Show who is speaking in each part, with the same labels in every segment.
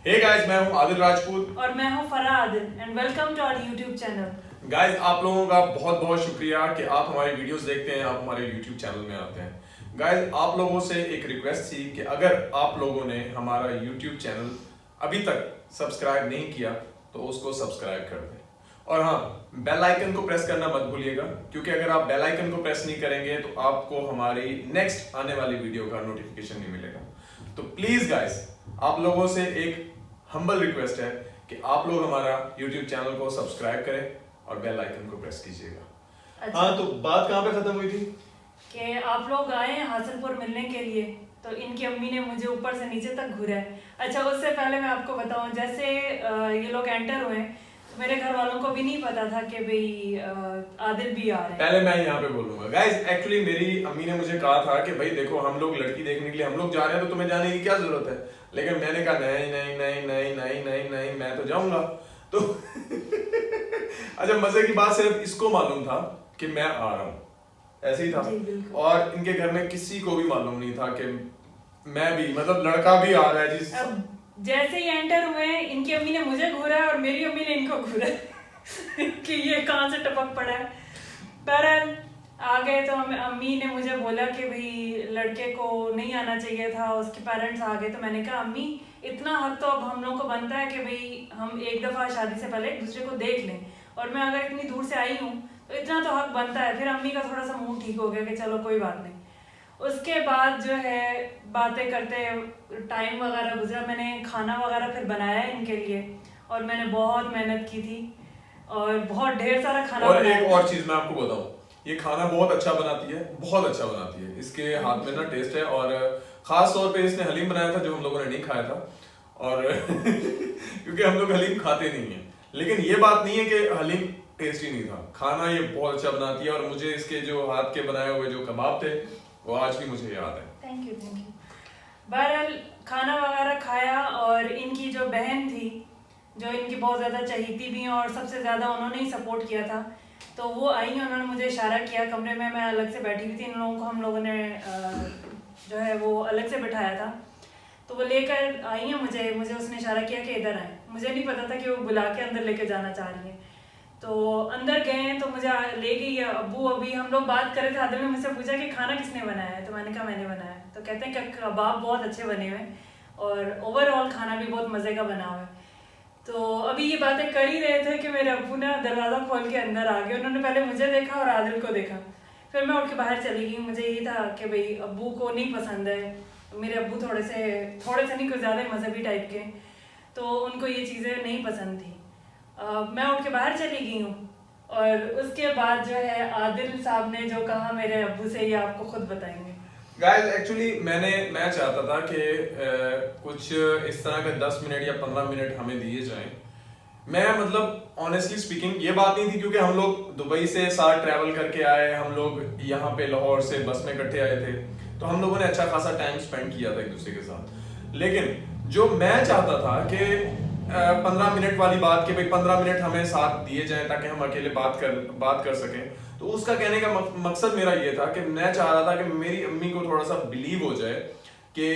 Speaker 1: Hey guys, मैं हूं आदिल राजपूत
Speaker 2: और मैं हूं Farah Adil and welcome to our YouTube channel.
Speaker 1: Guys, आप लोगों का बहुत बहुत शुक्रिया कि आप हमारी वीडियोस देखते हैं, आप हमारे यूट्यूब चैनल में आते हैं। गाइस, आप लोगों से एक रिक्वेस्ट थी कि अगर आप लोगों ने हमारा यूट्यूब चैनल अभी तक सब्सक्राइब नहीं किया तो उसको सब्सक्राइब कर दें। और हाँ, बेल आइकन को प्रेस करना मत भूलिएगा, क्योंकि अगर आप बेल आइकन को प्रेस नहीं करेंगे तो आपको हमारी नेक्स्ट आने वाली वीडियो का नोटिफिकेशन नहीं मिलेगा। तो प्लीज गाइस, आप लोगों से एक हम्बल रिक्वेस्ट है कि आप लोग हमारा YouTube चैनल को सब्सक्राइब करें और बेल आइकन को प्रेस कीजिएगा।
Speaker 2: अच्छा।
Speaker 1: हाँ, तो बात कहाँ पे खत्म हुई थी
Speaker 2: कि आप लोग आए हैं हासिलपुर मिलने के लिए, तो इनकी अम्मी ने मुझे ऊपर से नीचे तक घुरा है। अच्छा, उससे पहले मैं आपको बताऊं, जैसे ये लोग एंटर हुए तो मेरे घर वालों को भी नहीं पता था कि भाई आदिल भी आ रहे हैं।
Speaker 1: पहले मैं यहाँ पे बोलूंगा गाइस, एक्चुअली मेरी अम्मी ने मुझे कहा था कि भाई देखो, हम लोग लड़की देखने के लिए हम लोग जा रहे हैं, तो तुम्हें जाने की क्या जरूरत है। लेकिन मैंने कहा नहीं नहीं नहीं नहीं नहीं नहीं नहीं, मैं तो जाऊंगा। तो अच्छा, मजे की बात सिर्फ इसको मालूम था कि मैं आ रहा हूँ, ऐसे ही था।
Speaker 2: जी, बिल्कुल।
Speaker 1: और इनके घर में किसी को भी मालूम नहीं था कि मैं भी, मतलब लड़का भी आ रहा है जी।
Speaker 2: अब जैसे ही एंटर हुए इनकी अम्मी ने मुझे घूरा और मेरी अम्मी ने इनको घूरा कि ये कहाँ से टपक पड़ा है। बहरहाल आ गए तो अम्मी ने मुझे बोला कि भाई लड़के को नहीं आना चाहिए था, उसके पेरेंट्स आ गए। तो मैंने कहा अम्मी, इतना हक तो अब हम लोग को बनता है कि भाई हम एक दफ़ा शादी से पहले एक दूसरे को देख लें, और मैं अगर इतनी दूर से आई हूँ तो इतना तो हक बनता है। फिर अम्मी का थोड़ा सा मुंह ठीक हो गया कि चलो कोई बात नहीं। उसके बाद जो है बातें करते टाइम वगैरह गुजरा, मैंने खाना वगैरह फिर बनाया इनके लिए, और मैंने बहुत मेहनत की थी और बहुत ढेर सारा खाना
Speaker 1: और
Speaker 2: बनाया।
Speaker 1: एक और चीज मैं आपको बताऊं, ये खाना बहुत अच्छा बनाती है, बहुत अच्छा बनाती है। इसके हाथ में ना टेस्ट है, और खास तौर पे इसने हलीम बनाया था जो हम लोगों ने नहीं खाया था। और क्योंकि हम लोग हलीम खाते नहीं है, लेकिन ये बात नहीं है कि हलीम टेस्टी नहीं था। खाना ये बहुत अच्छा बनाती है, और मुझे इसके जो हाथ के बनाए हुए जो कबाब थे वो आज भी मुझे याद है।
Speaker 2: Thank you. बहरहाल खाना वगैरह खाया, और इनकी जो बहन थी जो इनकी बहुत ज़्यादा चहीती भी हैं और सबसे ज़्यादा उन्होंने ही सपोर्ट किया था, तो वो आई, उन्होंने मुझे इशारा किया कमरे में। मैं अलग से बैठी हुई थी, इन लोगों को हम लोगों ने जो है वो अलग से बिठाया था। तो वो लेकर आई हैं मुझे उसने इशारा किया कि इधर आए। मुझे नहीं पता था कि वो बुला के अंदर लेके जाना चाह रही है। तो अंदर गए तो मुझे ले गई अब्बू। अभी हम लोग बात कर रहे थे, आदिल ने मुझसे पूछा कि खाना किसने बनाया है, तो मैंने कहा मैंने बनाया है। तो कहते हैं कि कबाब बहुत अच्छे बने हुए हैं और ओवरऑल खाना भी बहुत मज़े का बना हुआ है। तो अभी ये बातें कर ही रहे थे कि मेरे अब्बू ना दरवाज़ा खोल के अंदर आ गए। उन्होंने पहले मुझे देखा और आदिल को देखा, फिर मैं उठ के बाहर चली गई। मुझे ये था कि भाई अब्बू को नहीं पसंद है, मेरे अब्बू थोड़े से नहीं, कुछ ज़्यादा मजहबी टाइप के, तो उनको ये चीज़ें नहीं पसंद थी। मैं उठ के बाहर चली गई हूँ, और उसके बाद जो है आदिल साहब ने जो कहा मेरे अब्बू से, ये आपको खुद बताएंगे।
Speaker 1: गाइस, एक्चुअली मैं चाहता था कि कुछ इस तरह के 10 मिनट या 15 मिनट हमें दिए जाएं। मैं मतलब ऑनेस्टली स्पीकिंग, ये बात नहीं थी क्योंकि हम लोग दुबई से साथ ट्रैवल करके आए, हम लोग यहाँ पे लाहौर से बस में इकट्ठे आए थे, तो हम लोगों ने अच्छा खासा टाइम स्पेंड किया था एक दूसरे के साथ। लेकिन जो मैं चाहता था कि 15 मिनट वाली बात, कि भाई 15 मिनट हमें साथ दिए जाएं ताकि हम अकेले बात कर सकें, तो उसका कहने का मकसद मेरा ये था कि मैं चाह रहा था कि मेरी अम्मी को थोड़ा सा बिलीव हो जाए कि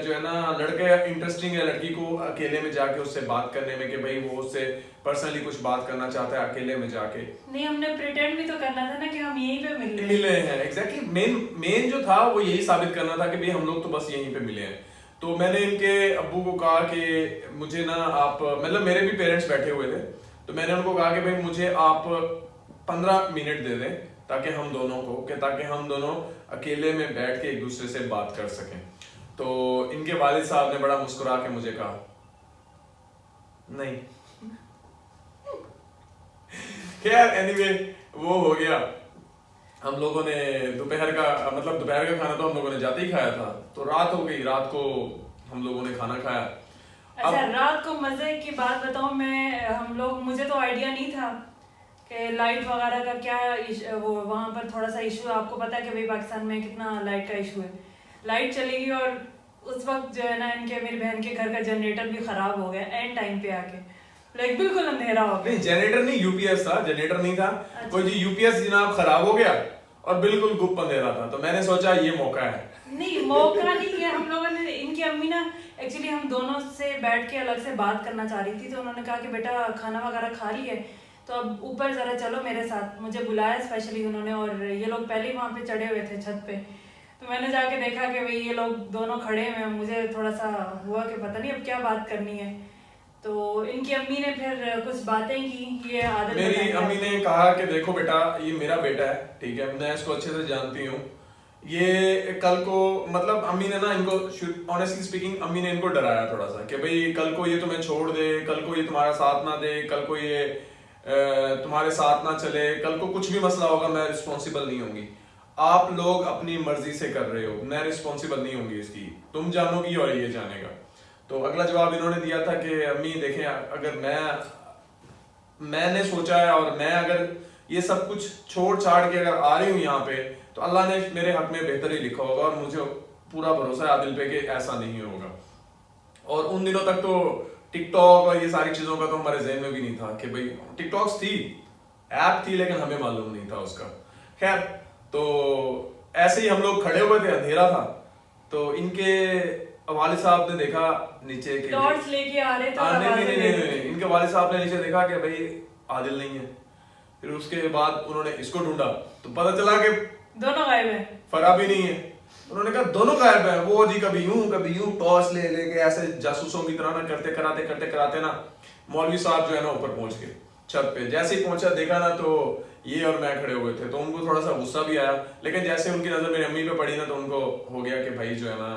Speaker 1: जो है ना, लड़के इंटरेस्टिंग है लड़की को अकेले में जाके उससे बात करने में, कि भाई वो उससे पर्सनली कुछ बात करना चाहता है अकेले में जाके।
Speaker 2: नहीं, हमने प्रिटेंड भी तो करना था ना कि हम यहीं पे
Speaker 1: मिले हैं। एग्जैक्टली, मेन जो था वो यही साबित करना था कि भाई हम लोग तो बस यहीं पे मिले हैं। तो मैंने इनके अब्बू को कहा कि मुझे ना आप, मतलब मेरे भी पेरेंट्स बैठे हुए थे, तो मैंने उनको कहा कि भाई मुझे आप 15 मिनट दे दें ताकि हम दोनों अकेले में बैठ के एक दूसरे से बात कर सकें। तो इनके वालिद साहब ने बड़ा मुस्कुरा के मुझे कहा नहीं। खैर एनीवे, वो हो गया। हम लोगों ने दोपहर का खाना तो हम लोगों ने जाते ही खाया था, तो रात हो गई। रात को हम लोगों ने खाना खाया।
Speaker 2: अच्छा, रात को मजे की बात बताऊं मैं, मुझे तो आइडिया नहीं था कि लाइट वगैरह का क्या वो वहाँ पर थोड़ा सा इशू है। आपको पता है कि भाई पाकिस्तान में कितना लाइट का इशू है। लाइट चली गई, और उस वक्त जो है ना मेरी बहन के घर का जनरेटर भी खराब हो गया एंड टाइम पे आके, लाइक बिल्कुल अंधेरा हो गया।
Speaker 1: नहीं, जनरेटर नहीं, यूपीएस था, जनरेटर नहीं था।
Speaker 2: अच्छा।
Speaker 1: कोई जी यूपीएस जनाब खराब हो गया और बिल्कुल गुप्त अंधेरा था। तो मैंने सोचा ये मौका है
Speaker 2: नहीं, मौका नहीं है। हम लोगों ने, इनकी अम्मी ना एक्चुअली हम दोनों से बैठ के अलग से बात करना चाह रही थी, तो उन्होंने कहा कि बेटा खाना वगैरह खा ली है तो अब ऊपर ज़रा चलो मेरे साथ। मुझे बुलाया स्पेशली उन्होंने, और ये लोग पहले ही वहाँ पे चढ़े हुए थे छत पे। तो मैंने जाके देखा कि भाई ये लोग दोनों खड़े हैं। मुझे थोड़ा सा हुआ कि पता नहीं अब क्या बात करनी है। तो इनकी अम्मी ने फिर कुछ बातें की। ये आदत
Speaker 1: मेरी अम्मी ने कहा कि देखो बेटा, ये मेरा बेटा है, ठीक है, मैं इसको अच्छे से जानती हूँ। ये कल को मतलब अम्मी ने ना इनको, ऑनेस्टली स्पीकिंग, अम्मी ने इनको डराया थोड़ा सा कि भाई कल को ये तुम्हें छोड़ दे, कल को ये तुम्हारा साथ ना दे, कल को ये तुम्हारे साथ ना चले, कल को कुछ भी मसला होगा मैं रिस्पॉन्सिबल नहीं होंगी। आप लोग अपनी मर्जी से कर रहे हो, मैं रिस्पॉन्सिबल नहीं होंगी इसकी, तुम जानोगी और ये जानेगा। तो अगला जवाब इन्होंने दिया था कि अम्मी देखें, अगर मैंने सोचा है और मैं अगर ये सब कुछ छोड़ छाड़ के अगर आ रही हूँ यहाँ पे, तो अल्लाह ने मेरे हक में बेहतर ही लिखा होगा, और मुझे पूरा भरोसा है आदिल पे कि ऐसा नहीं होगा। और उन दिनों तक तो टिकटॉक और ये सारी चीजों का तो हमारे जहन में भी नहीं था कि भाई टिकटॉक्स थी, ऐप थी, लेकिन हमें मालूम नहीं था उसका। खैर, तो ऐसे ही हम लोग खड़े हुए थे, अंधेरा था, तो इनके वालिद साहब ने देखा नीचे के,
Speaker 2: टॉर्च लेके आ रहे थे।
Speaker 1: नहीं, इनके वालिद साहब ने नीचे देखा कि भाई आदिल नहीं है। फिर उसके बाद उन्होंने इसको ढूंढा तो पता चला कि
Speaker 2: दोनों गायब हैं,
Speaker 1: फरा भी नहीं है। उन्होंने कहा दोनों गायब है। वो जी कभी यूं टॉर्च ले लेके ऐसे जासूसों की तरह ना करते कराते ना, मौलवी साहब जो है ना ऊपर पहुंच गए छत पे। जैसे ही पहुंचा देखा ना, तो ये और मैं खड़े हुए थे, तो उनको थोड़ा सा गुस्सा भी आया, लेकिन जैसे उनकी नजर मेरी अम्मी पे पड़ी ना, तो उनको हो गया कि भाई जो है ना,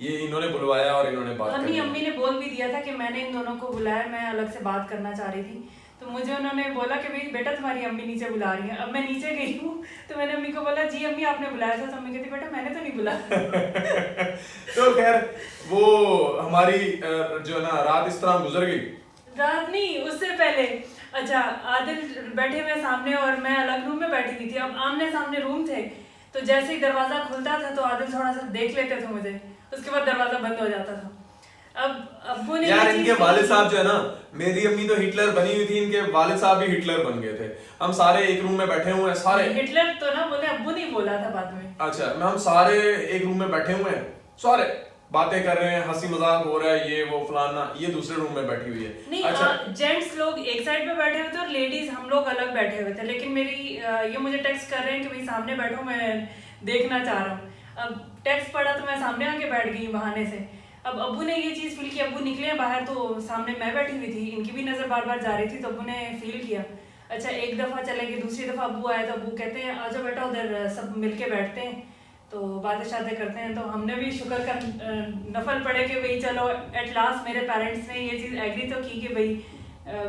Speaker 1: ये इन्होंने बुलवाया और इन्होंने बात
Speaker 2: अम्मी
Speaker 1: करनी।
Speaker 2: ने बोल भी दिया था कि मैंने इन दोनों को बुलाया, मैं अलग से बात करना चाह रही थी। तो मुझे उन्होंने बोला कि भाई बेटा तुम्हारी अम्मी नीचे बुला रही है। अब मैं नीचे गई हूँ, तो मैंने अम्मी को बोला जी अम्मी आपने बुलाया था। तो अम्मी कहती बेटा मैंने तो नहीं बुलाया।
Speaker 1: तो खैर, वो हमारी जो है ना रात इस तरह गुजर गई।
Speaker 2: रात नहीं, उससे पहले। अच्छा, आदिल बैठे हुए सामने और मैं अलग रूम में बैठी हुई थी। अब आमने सामने रूम थे, तो जैसे ही दरवाजा खुलता था तो आदिल थोड़ा सा देख लेते थे मुझे, उसके बाद दरवाजा बंद हो जाता था। अब अब्बू ने
Speaker 1: यार, इनके वालिद साहब जो है ना, मेरी अम्मी तो हिटलर बनी हुई थी, इनके वालिद साहब भी हिटलर बन गए थे। हम सारे एक रूम में बैठे हुए हैं, सारे
Speaker 2: हिटलर तो ना बोले, अब्बू नहीं बोला था बाद में।
Speaker 1: अच्छा, हम सारे एक रूम में बैठे हुए हैं, सारे बातें कर रहे हैं, हंसी मजाक हो रहा है, ये वो फलाना। ये दूसरे रूम में बैठी हुई है।
Speaker 2: नहीं,
Speaker 1: अच्छा,
Speaker 2: जेंट्स लोग एक साइड पे बैठे हुए थे और लेडीज हम लोग अलग बैठे हुए थे। लेकिन मेरी ये मुझे टेक्स्ट कर रहे हैं कि भाई सामने बैठो, मैं देखना चाह रहा हूँ। अब टेक्स्ट पढ़ा तो मैं सामने आके बैठ गई बहाने से। अब अब्बू ने ये चीज फील की, अब्बू निकले हैं बाहर, तो सामने मैं बैठी हुई थी, इनकी भी नजर बार बार जा रही थी, तो अब्बू ने फील किया। अच्छा, एक दफा चले गए, दूसरी दफा अब्बू आए तो अब्बू कहते हैं आजा बेटा उधर सब मिलके बैठते हैं, तो बातें शातें करते हैं। तो हमने भी शुक्र का नफल पड़े कि भाई चलो एट लास्ट मेरे पेरेंट्स ने ये चीज़ एग्री तो की कि भाई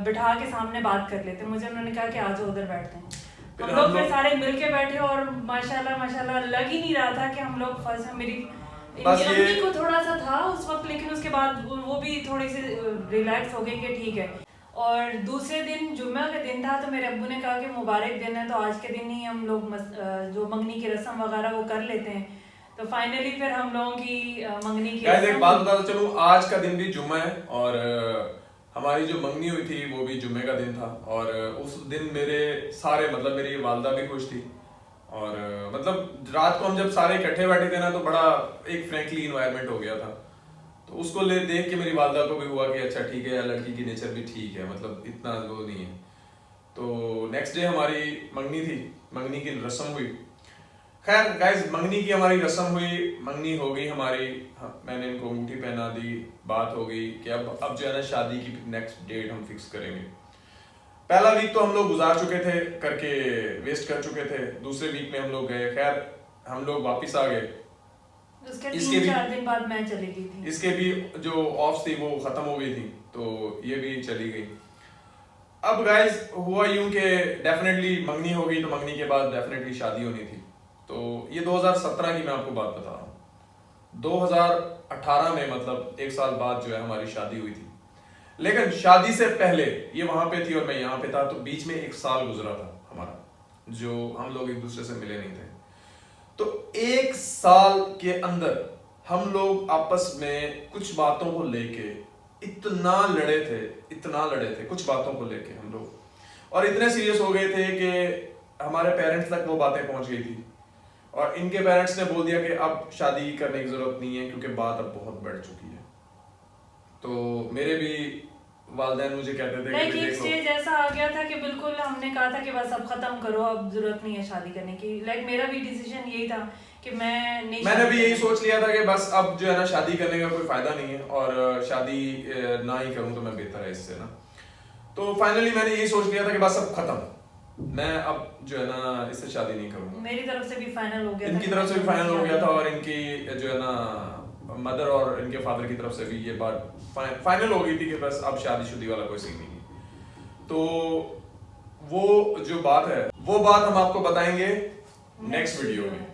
Speaker 2: बिठा के सामने बात कर लेते। मुझे उन्होंने कहा कि आज उधर बैठते हैं। हम लोग फिर सारे मिलके बैठे और माशाल्लाह माशाल्लाह लग ही नहीं रहा था कि हम लोग फर्स्ट हैं। मेरी अम्मी को थोड़ा सा था उस वक्त, लेकिन उसके बाद वो भी थोड़ी सी रिलैक्स हो गई कि ठीक है। और दूसरे दिन जुम्मे का दिन था, तो मेरे अब्बू ने कहा कि मुबारक दिन है, तो आज के दिन ही हम लोग जो मंगनी की रस्म वगैरह वो कर लेते हैं। तो फाइनली फिर हम लोगों की मंगनी की
Speaker 1: एक बात बताता चलूं, आज का दिन भी जुम्मा है और हमारी जो मंगनी हुई थी वो भी जुम्मे का दिन था। और उस दिन मेरे सारे मतलब मेरी वालदा भी खुश थी, और मतलब रात को हम जब सारे इकट्ठे बैठे थे ना, तो बड़ा एक फ्रेंकली इन्वायरमेंट हो गया था। तो उसको ले देख के मेरी वालदा को भी हुआ कि अच्छा ठीक है, लड़की की नेचर भी ठीक है, मतलब इतना वो नहीं है। तो नेक्स्ट डे हमारी मंगनी थी, मंगनी की रस्म हुई। खैर गाइस, मंगनी की हमारी रस्म हुई, मंगनी हो गई हमारी, मैंने इनको अंगूठी पहना दी, बात हो गई कि अब जो है ना शादी की नेक्स्ट डेट हम फिक्स करेंगे। पहला वीक तो हम लोग गुजार चुके थे, करके वेस्ट कर चुके थे। दूसरे वीक में हम लोग गए, खैर हम लोग वापिस आ गए।
Speaker 2: उसके 3-4 दिन बाद मैं चली गई थी।
Speaker 1: इसके भी जो ऑफ थी वो खत्म हो गई थी, तो ये भी चली गई। अब गाइस हुआ यूं कि डेफिनेटली मंगनी हो गई, तो मंगनी के बाद डेफिनेटली शादी होनी थी। तो ये 2017 की मैं आपको बात बता रहा हूँ। 2018 में मतलब 1 साल बाद जो है हमारी शादी हुई थी। लेकिन शादी से पहले ये वहां पे थी और मैं यहाँ पे था, तो बीच में 1 साल गुजरा था हमारा, जो हम लोग एक दूसरे से मिले नहीं थे। तो 1 साल के अंदर हम लोग आपस में कुछ बातों को लेके इतना लड़े थे कुछ बातों को लेके हम लोग, और इतने सीरियस हो गए थे कि हमारे पेरेंट्स तक वो बातें पहुंच गई थी। और इनके पेरेंट्स ने बोल दिया कि अब शादी करने की जरूरत नहीं है क्योंकि बात अब बहुत बढ़ चुकी है। तो मेरे भी वालिदैन मुझे कहते थे
Speaker 2: लाइक
Speaker 1: कि
Speaker 2: एक
Speaker 1: देखो,
Speaker 2: स्टेज ऐसा आ गया था कि बिल्कुल हमने कहा था कि बस अब खत्म करो, अब जरूरत नहीं है शादी करने की। लाइक मेरा भी डिसीजन यही था कि मैंने
Speaker 1: भी यही सोच लिया था कि बस अब जो है ना शादी करने का कोई फायदा नहीं है और शादी ना ही करूं तो मैं बेहतर है इससे ना। तो फाइनली मैंने यही सोच लिया था कि बस अब खत्म, मैं अब जो है ना इससे शादी नहीं करूंगा।
Speaker 2: मेरी तरफ से भी फाइनल हो गया था,
Speaker 1: इनकी तरफ से भी फाइनल हो गया था और इनकी जो है ना मदर और इनके फादर की तरफ से भी ये बात फाइनल हो गई थी कि बस अब शादीशुदी वाला कोई सीन नहीं है। तो वो जो बात है वो बात हम आपको बताएंगे नेक्स्ट वीडियो में।